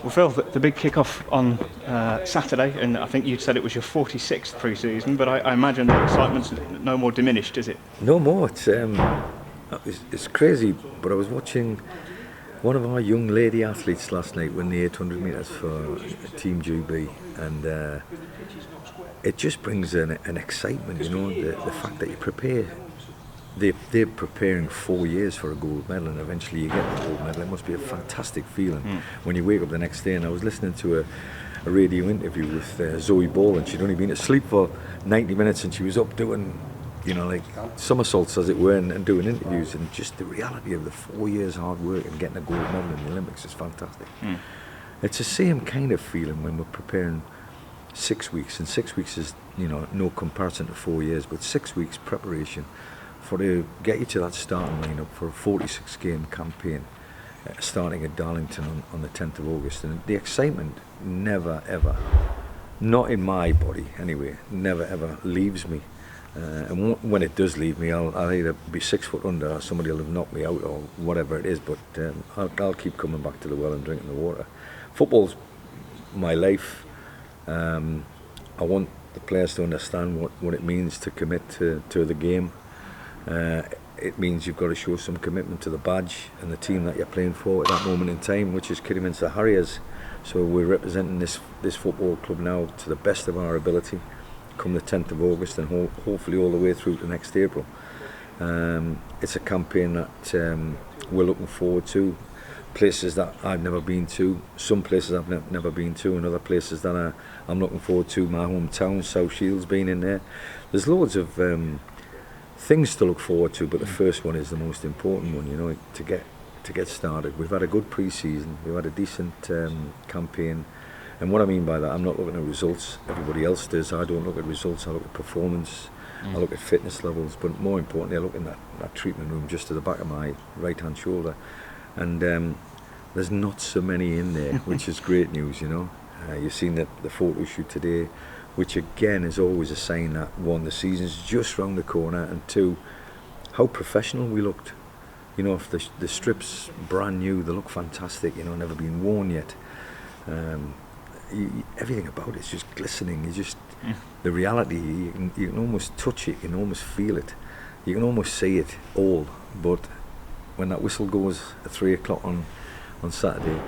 Well, Phil, the big kick-off on Saturday, and I think you said it was your 46th pre-season, but I imagine the excitement's no more diminished, is it? No more. It's crazy, but I was watching one of our young lady athletes last night win the 800 metres for Team GB, and it just brings an excitement, you know, the fact that you prepare. They're preparing 4 years for a gold medal, and eventually you get the gold medal. It must be a fantastic feeling when you wake up the next day. And I was listening to a radio interview with Zoe Ball, and she'd only been asleep for 90 minutes, and she was up doing, you know, like somersaults, as it were, and doing interviews. And just the reality of the 4 years hard work and getting a gold medal in the Olympics is fantastic. It's the same kind of feeling when we're preparing 6 weeks, and 6 weeks is, you know, no comparison to 4 years, but 6 weeks preparation to get you to that starting lineup for a 46 game campaign starting at Darlington on the 10th of August. And the excitement never ever, not in my body anyway, never ever leaves me. And when it does leave me, I'll either be 6 foot under, or somebody will have knocked me out, or whatever it is, but I'll keep coming back to the well and drinking the water. Football's my life. I want the players to understand what it means to commit to the game. It means you've got to show some commitment to the badge and the team that you're playing for at that moment in time, which is Kidderminster Harriers. So we're representing this football club now to the best of our ability come the 10th of August, and hopefully all the way through to next April. It's a campaign that we're looking forward to. Places that I've never been to, some places I've never been to, and other places that I'm looking forward to. My hometown, South Shields, being in there. There's loads of things to look forward to, but the first one is the most important one, you know, to get started. We've had a good pre-season, we've had a decent campaign, and what I mean by that, I'm not looking at results. Everybody else does. I don't look at results. I look at performance. I look at fitness levels, but more importantly, I look in that treatment room just to the back of my right hand shoulder, and there's not so many in there, which is great news, you know. You've seen the photo shoot today, which again is always a sign that, one, the season's just round the corner, and two, how professional we looked. You know, if the strip's brand new, they look fantastic, you know, never been worn yet. Everything about it's just glistening. You just, the reality, you can almost touch it, you can almost feel it, you can almost see it all. But when that whistle goes at 3 o'clock on Saturday,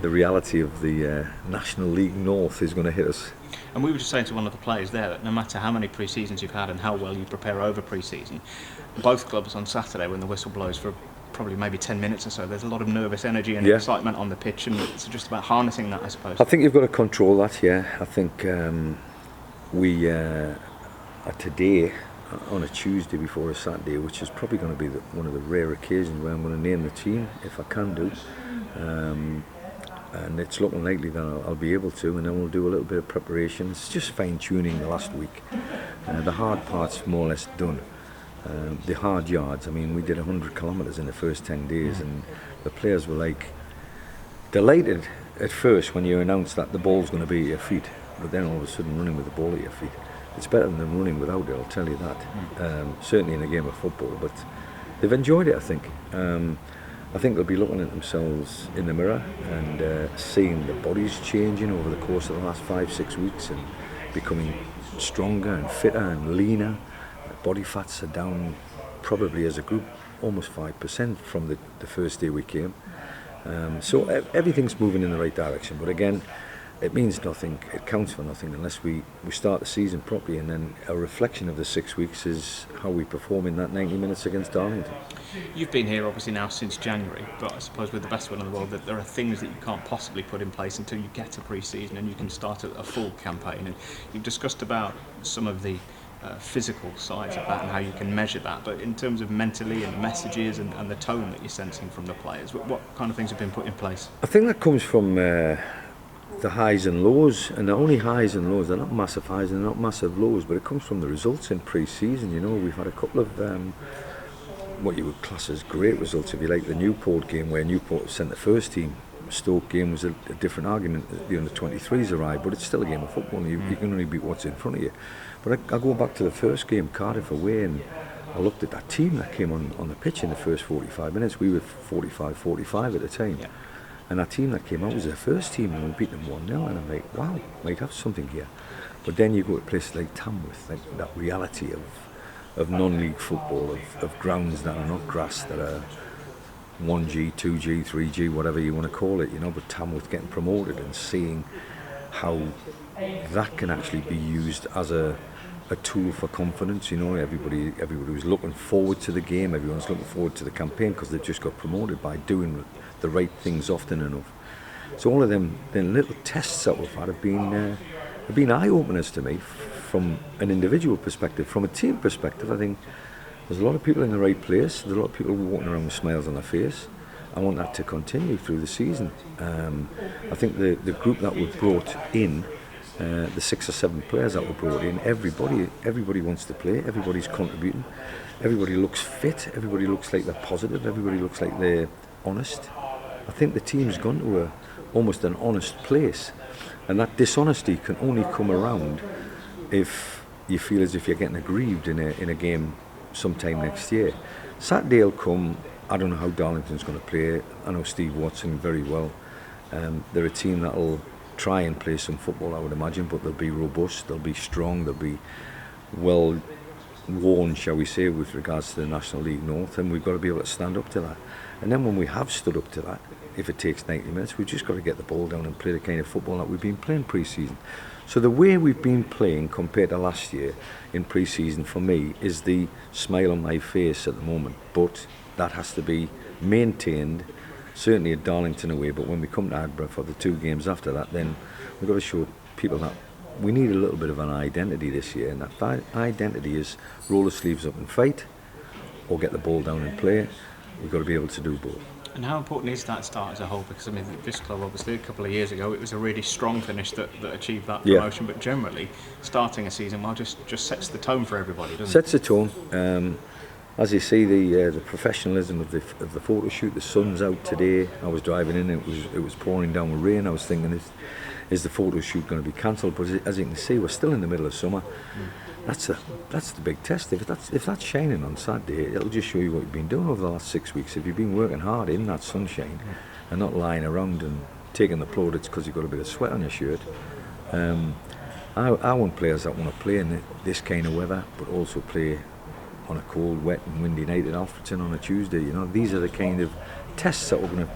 the reality of the National League North is going to hit us. And we were just saying to one of the players there that no matter how many pre-seasons you've had and how well you prepare over pre-season, both clubs on Saturday, when the whistle blows for probably maybe 10 minutes or so, there's a lot of nervous energy and excitement on the pitch, and it's just about harnessing that, I suppose. I think you've got to control that, yeah. I think we are today on a Tuesday before a Saturday, which is probably going to be one of the rare occasions where I'm going to name the team, if I can do. And it's looking likely that I'll be able to, and then we'll do a little bit of preparation. It's just fine-tuning the last week. The hard part's more or less done. The hard yards, I mean, we did 100 kilometres in the first 10 days, and the players were like delighted at first when you announced that the ball's going to be at your feet, but then all of a sudden running with the ball at your feet. It's better than running without it, I'll tell you that. Certainly in a game of football, but they've enjoyed it, I think. I think they'll be looking at themselves in the mirror and seeing the bodies changing over the course of the last 5-6 weeks and becoming stronger and fitter and leaner. Body fats are down probably as a group almost 5% from the first day we came. So everything's moving in the right direction, but again, it means nothing, it counts for nothing unless we start the season properly, and then a reflection of the 6 weeks is how we perform in that 90 minutes against Darlington. You've been here obviously now since January, but I suppose with the best one in the world that there are things that you can't possibly put in place until you get to pre-season and you can start a full campaign. And you've discussed about some of the physical sides of that and how you can measure that, but in terms of mentally and messages and the tone that you're sensing from the players, what kind of things have been put in place? I think that comes from the highs and lows, and they're only highs and lows. They're not massive highs and they're not massive lows, but it comes from the results in pre-season. You know, we've had a couple of what you would class as great results, if you like. The Newport game where Newport sent the first team. Stoke game was a different argument. The under-23s arrived, but it's still a game of football. You can only beat what's in front of you. But I go back to the first game, Cardiff away, and I looked at that team that came on the pitch in the first 45 minutes. We were 45-45 at the time. And that team that came out was their first team, and we beat them 1-0, and I'm like, wow, might have something here. But then you go to places like Tamworth, like that reality of non-league football, of grounds that are not grass, that are 1G, 2G, 3G, whatever you want to call it, but Tamworth getting promoted and seeing how that can actually be used as a tool for confidence. Everybody was looking forward to the game, everyone's looking forward to the campaign because they've just got promoted by doing the right things often enough. So all of them little tests that we've had have been eye-openers to me from an individual perspective. From a team perspective, I think there's a lot of people in the right place, there's a lot of people walking around with smiles on their face. I want that to continue through the season. I think the group that we've brought in, the 6 or 7 players that were brought in, everybody wants to play, everybody's contributing, everybody looks fit, everybody looks like they're positive, everybody looks like they're honest. I think the team's gone to almost an honest place, and that dishonesty can only come around if you feel as if you're getting aggrieved in a game sometime next year. Saturday will come. I don't know how Darlington's going to play. I know Steve Watson very well. They're a team that'll try and play some football, I would imagine, but they'll be robust, they'll be strong, they'll be well worn, shall we say, with regards to the National League North, and we've got to be able to stand up to that. And then when we have stood up to that, if it takes 90 minutes, we've just got to get the ball down and play the kind of football that we've been playing pre-season. So the way we've been playing compared to last year in pre-season, for me, is the smile on my face at the moment. But that has to be maintained, certainly at Darlington away, but when we come to Aggborough for the 2 games after that, then we've got to show people that we need a little bit of an identity this year, and that identity is roll the sleeves up and fight, or get the ball down and play. We've got to be able to do both. And how important is that start as a whole? Because this club, obviously, a couple of years ago, it was a really strong finish that achieved that promotion. Yeah. But generally, starting a season well just sets the tone for everybody, doesn't it? Sets the tone. As you see, the professionalism of the photo shoot. The sun's out today. I was driving in, it was pouring down with rain. I was thinking, is the photo shoot going to be cancelled? But as you can see, we're still in the middle of summer. That's the big test. If that's shining on Saturday, it'll just show you what you've been doing over the last 6 weeks. If you've been working hard in that sunshine and not lying around and taking the plaudits because you've got a bit of sweat on your shirt. I want players that want to play in this kind of weather, but also play on a cold, wet and windy night at Alfreton on a Tuesday. These are the kind of tests that we're going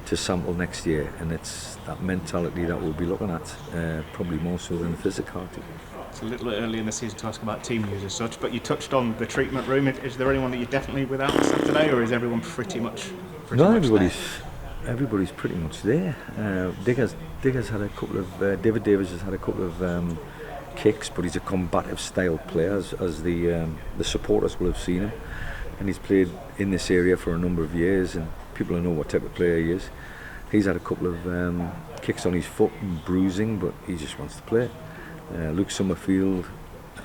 to sample next year, and it's that mentality that we'll be looking at, probably more so than the physicality. It's a little early in the season to ask about team news as such, but you touched on the treatment room. Is there anyone that you're definitely without Saturday, or is everyone pretty much everybody's pretty much there. Digger's had a couple of David Davis has had a couple of kicks, but he's a combative style player, as the supporters will have seen him, and he's played in this area for a number of years, and people know what type of player he is. He's had a couple of kicks on his foot and bruising, but he just wants to play. Luke Summerfield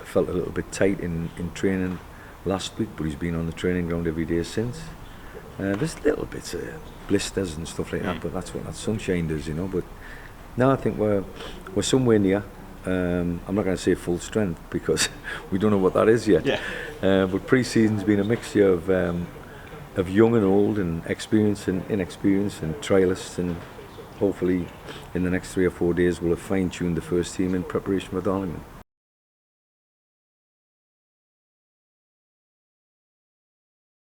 felt a little bit tight in training last week, but he's been on the training ground every day since. There's little bits of blisters and stuff like that, but that's what that sunshine does, But now I think we're somewhere near. I'm not going to say full strength because we don't know what that is yet. Yeah. But pre-season's been a mixture of young and old, and experienced and inexperienced, and trialists, and hopefully in the next 3 or 4 days we'll have fine-tuned the first team in preparation for Darlington.